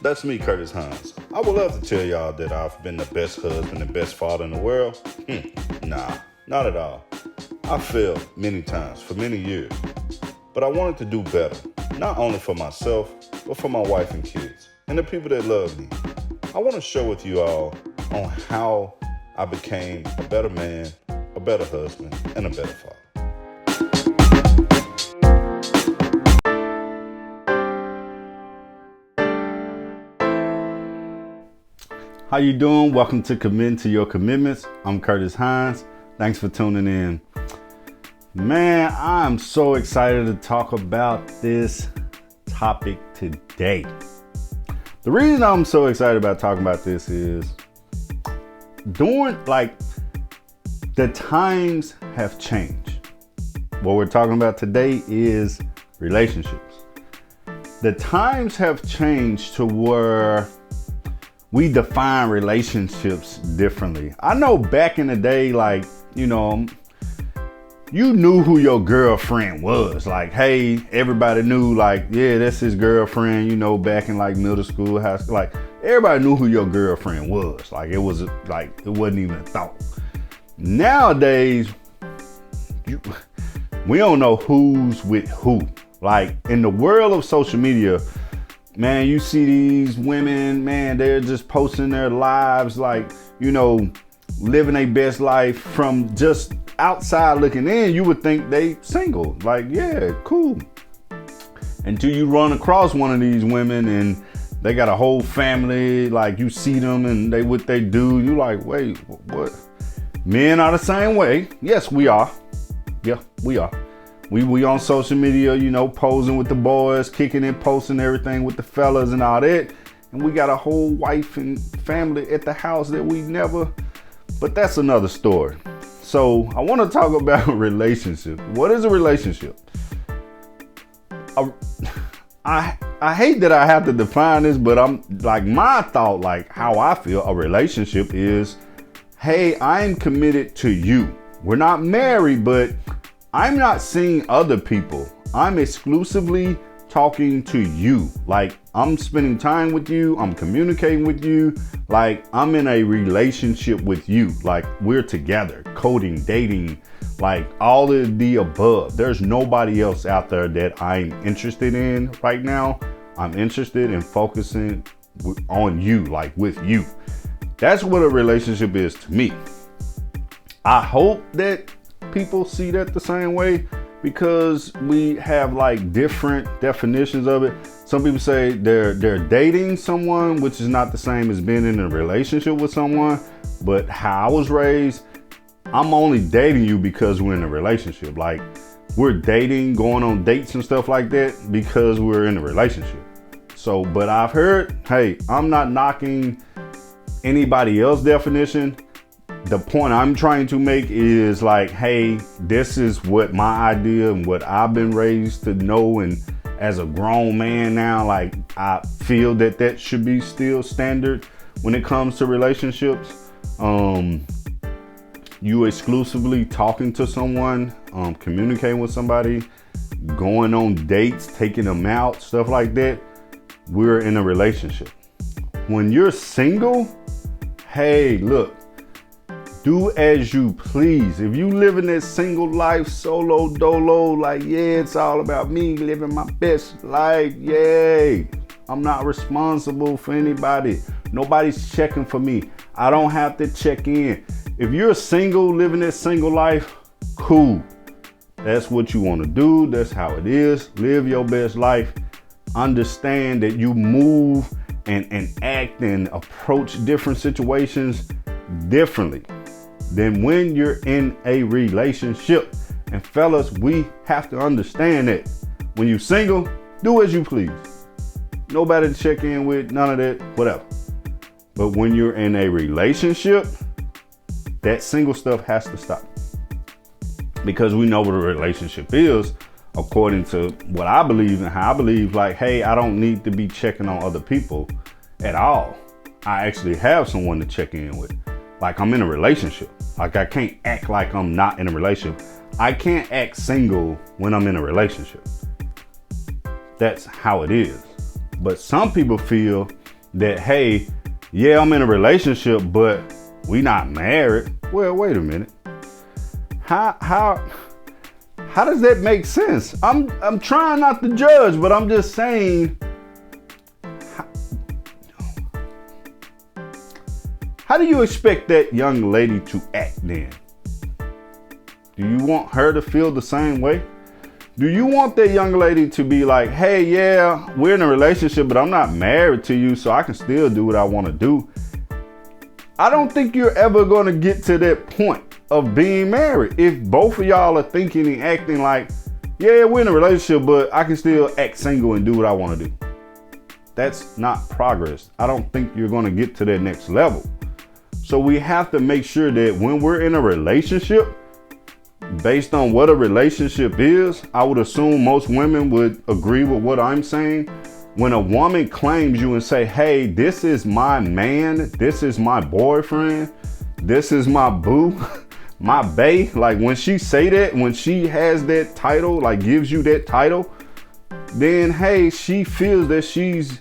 That's me, Curtis Hines. I would love to tell y'all that I've been the best husband and best father in the world. Nah, not at all. I failed many times for many years, but I wanted to do better, not only for myself, but for my wife and kids, and the people that love me. I want to share with you all on how I became a better man, a better husband, and a better father. How you doing? Welcome to Commit to Your Commitments. I'm Curtis Hines. Thanks for tuning in. Man, I'm so excited to talk about this topic today. The reason I'm so excited about talking about this is the times have changed. What we're talking about today is relationships. The times have changed to where we define relationships differently. I know back in the day, you knew who your girlfriend was. Like, hey, everybody knew, that's his girlfriend, back in middle school, high school. Everybody knew who your girlfriend was. It wasn't even a thought. Nowadays, we don't know who's with who. In the world of social media, man, you see these women, man, they're just posting their lives, living their best life. From just outside looking in, you would think they single. Yeah, cool. Until you run across one of these women and they got a whole family, you see them and what they do, you wait, what? Men are the same way. Yes, we are. Yeah, we are. We on social media, posing with the boys, kicking and posting everything with the fellas and all that. And we got a whole wife and family at the house that we never, but that's another story. So I want to talk about relationship. What is a relationship? I hate that I have to define this, but I'm my thought, how I feel a relationship is, hey, I'm committed to you. We're not married, but I'm not seeing other people. I'm exclusively talking to you. I'm spending time with you. I'm communicating with you. I'm in a relationship with you. We're together, coding, dating, all of the above. There's nobody else out there that I'm interested in right now. I'm interested in focusing on you, with you. That's what a relationship is to me. I hope that people see that the same way, because we have different definitions of it. Some people say they're dating someone, which is not the same as being in a relationship with someone. But how I was raised, I'm only dating you because we're in a relationship. We're dating, going on dates and stuff like that because we're in a relationship. So, but I've heard, hey, I'm not knocking anybody else's definition. The point I'm trying to make is hey, this is what my idea and what I've been raised to know. And as a grown man now, I feel that should be still standard when it comes to relationships. You exclusively talking to someone, communicating with somebody, going on dates, taking them out, stuff like that. We're in a relationship. When you're single, hey, look, do as you please. If you living that single life, solo dolo, it's all about me living my best life. Yay. I'm not responsible for anybody. Nobody's checking for me. I don't have to check in. If you're single, living that single life, cool. That's what you want to do. That's how it is. Live your best life. Understand that you move and act and approach different situations differently than when you're in a relationship. And fellas, we have to understand that when you're single, do as you please. Nobody to check in with, none of that, whatever. But when you're in a relationship, that single stuff has to stop. Because we know what a relationship is, according to what I believe and how I believe, hey, I don't need to be checking on other people at all. I actually have someone to check in with. I'm in a relationship. I can't act like I'm not in a relationship. I can't act single when I'm in a relationship. That's how it is. But some people feel that, hey, yeah, I'm in a relationship, but we not married. Well, wait a minute. How does that make sense? I'm trying not to judge, but I'm just saying, how do you expect that young lady to act then? Do you want her to feel the same way? Do you want that young lady to be like, hey, yeah, we're in a relationship, but I'm not married to you, so I can still do what I want to do? I don't think you're ever going to get to that point of being married if both of y'all are thinking and acting like, yeah, we're in a relationship, but I can still act single and do what I want to do. That's not progress. I don't think you're going to get to that next level. So we have to make sure that when we're in a relationship, based on what a relationship is, I would assume most women would agree with what I'm saying. When a woman claims you and say, hey, this is my man, this is my boyfriend, this is my boo, my bae, like when she say that, when she has that title, like gives you that title, then hey, she feels that she's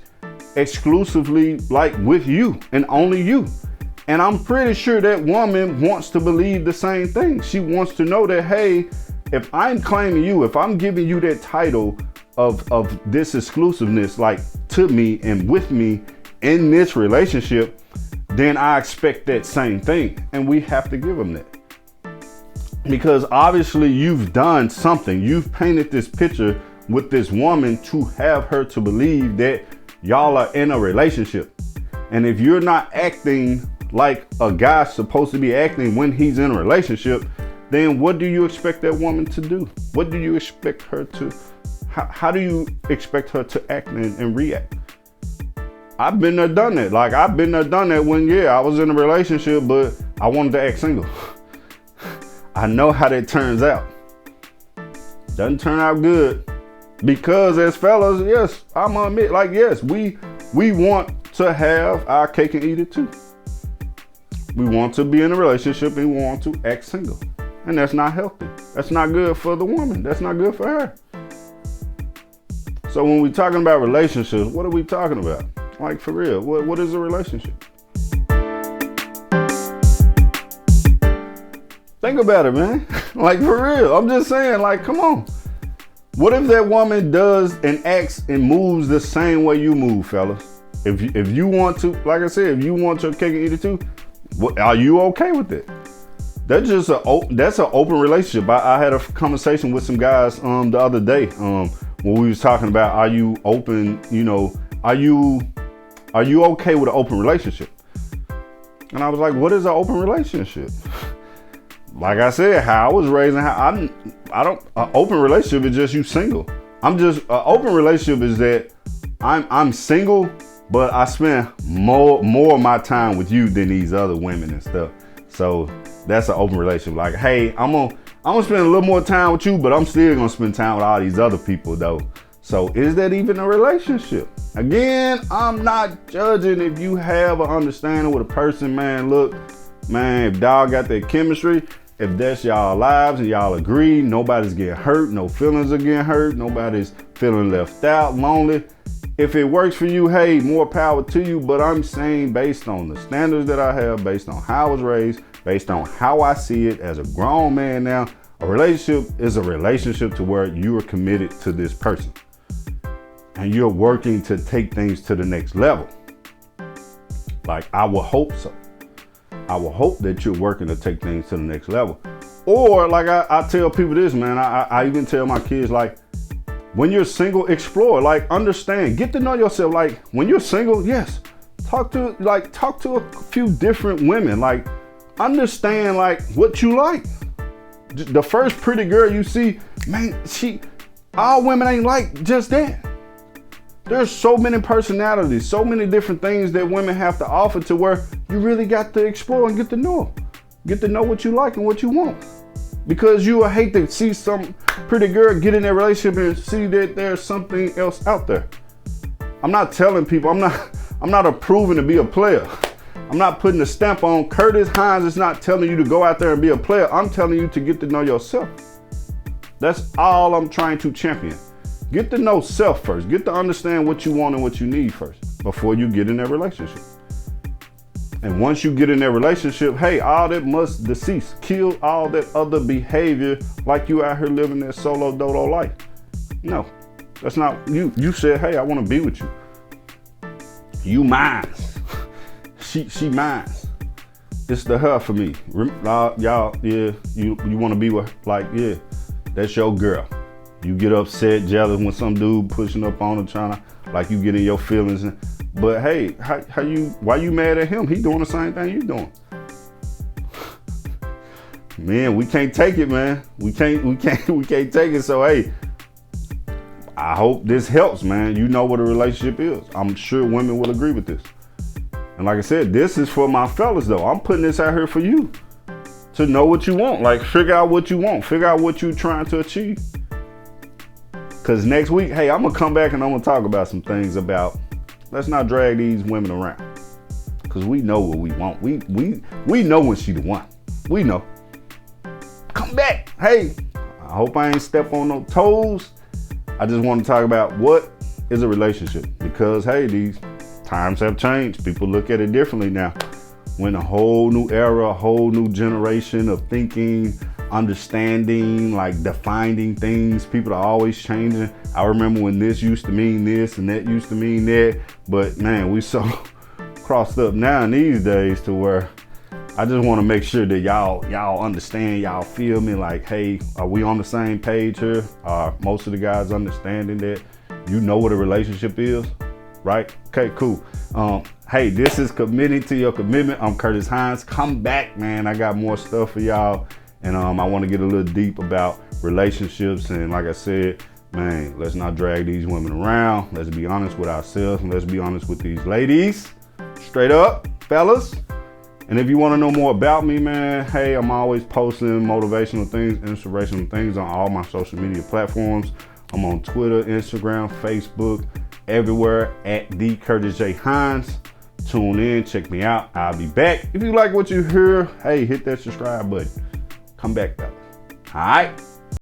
exclusively like with you and only you. And I'm pretty sure that woman wants to believe the same thing. She wants to know that, hey, if I'm claiming you, if I'm giving you that title of this exclusiveness, like to me and with me in this relationship, then I expect that same thing. And we have to give them that. Because obviously you've done something. You've painted this picture with this woman to have her to believe that y'all are in a relationship. And if you're not acting like a guy's supposed to be acting when he's in a relationship, then what do you expect that woman to do? What do you expect her to, how do you expect her to act and react? I've been there, done that. Like I've been there, done that when, yeah, I was in a relationship, but I wanted to act single. I know how that turns out. Doesn't turn out good. Because as fellas, yes, I'm gonna admit, like, yes, we want to have our cake and eat it too. We want to be in a relationship and we want to act single. And that's not healthy. That's not good for the woman. That's not good for her. So when we're talking about relationships, what are we talking about? Like for real, what is a relationship? Think about it, man. Like for real. I'm just saying, like, come on. What if that woman does and acts and moves the same way you move, fellas? If you want to, like I said, if you want your cake and eat it too, are you okay with it? That's just that's an open relationship. I had a conversation with some guys the other day when we was talking about, are you open? You know, are you okay with an open relationship? And I was like, what is an open relationship? Like I said, how I was raised, an open relationship is just you single. An open relationship is that I'm single, but I spend more of my time with you than these other women and stuff. So that's an open relationship. Like, hey, I'm gonna spend a little more time with you, but I'm still gonna spend time with all these other people though. So is that even a relationship? Again, I'm not judging if you have an understanding with a person, man. Look, man, if dog got that chemistry, if that's y'all lives and y'all agree, nobody's getting hurt, no feelings are getting hurt, nobody's feeling left out, lonely. If it works for you, hey, more power to you. But I'm saying based on the standards that I have, based on how I was raised, based on how I see it as a grown man now, a relationship is a relationship to where you are committed to this person. And you're working to take things to the next level. Like, I will hope so. I will hope that you're working to take things to the next level. Or like I tell people this, man, I even tell my kids, like, when you're single, explore, like understand, get to know yourself. Like when you're single, yes, talk to a few different women, like understand like what you like. The first pretty girl you see, man, all women ain't like just that. There's so many personalities, so many different things that women have to offer to where you really got to explore and get to know them. Get to know what you like and what you want. Because you will hate to see some pretty girl get in that relationship and see that there's something else out there. I'm not telling people, I'm not approving to be a player. I'm not putting a stamp on. Curtis Hines is not telling you to go out there and be a player. I'm telling you to get to know yourself. That's all I'm trying to champion. Get to know self first. Get to understand what you want and what you need first. before you get in that relationship. And once you get in that relationship, hey, all that must decease. Kill all that other behavior like you out here living that solo dodo life. No, that's not you. You said, hey, I want to be with you. You mine. She mine. It's the her for me. Y'all, yeah, you want to be with, like, yeah, that's your girl. You get upset, jealous when some dude pushing up on her, trying to, like, you get in your feelings. But hey, why you mad at him? He doing the same thing you doing. Man, we can't take it, man. We can't take it. So hey, I hope this helps, man. You know what a relationship is. I'm sure women will agree with this. And like I said, this is for my fellas though. I'm putting this out here for you to know what you want. Like, figure out what you want. Figure out what you're trying to achieve. Cause next week, hey, I'm gonna come back and I'm gonna talk about some things about, let's not drag these women around. Cause we know what we want. We know when she the one. We know. Come back. Hey, I hope I ain't step on no toes. I just want to talk about what is a relationship. Because hey, these times have changed. People look at it differently now. We're in a whole new era, a whole new generation of thinking, understanding, like defining things. People are always changing. I remember when this used to mean this and that used to mean that. But man, we so crossed up now in these days to where I just want to make sure that y'all understand, y'all feel me. Like, hey, are we on the same page here? Are most of the guys understanding that you know what a relationship is? Right? Okay, cool. Hey, this is Committing to Your Commitment. I'm Curtis Hines. Come back, man. I got more stuff for y'all. And I want to get a little deep about relationships. And like I said, man, let's not drag these women around. Let's be honest with ourselves. And let's be honest with these ladies. Straight up, fellas. And if you want to know more about me, man, hey, I'm always posting motivational things, inspirational things on all my social media platforms. I'm on Twitter, Instagram, Facebook, everywhere at the Curtis J. Hines. Tune in, check me out. I'll be back. If you like what you hear, hey, hit that subscribe button. Come back, fellas. All right.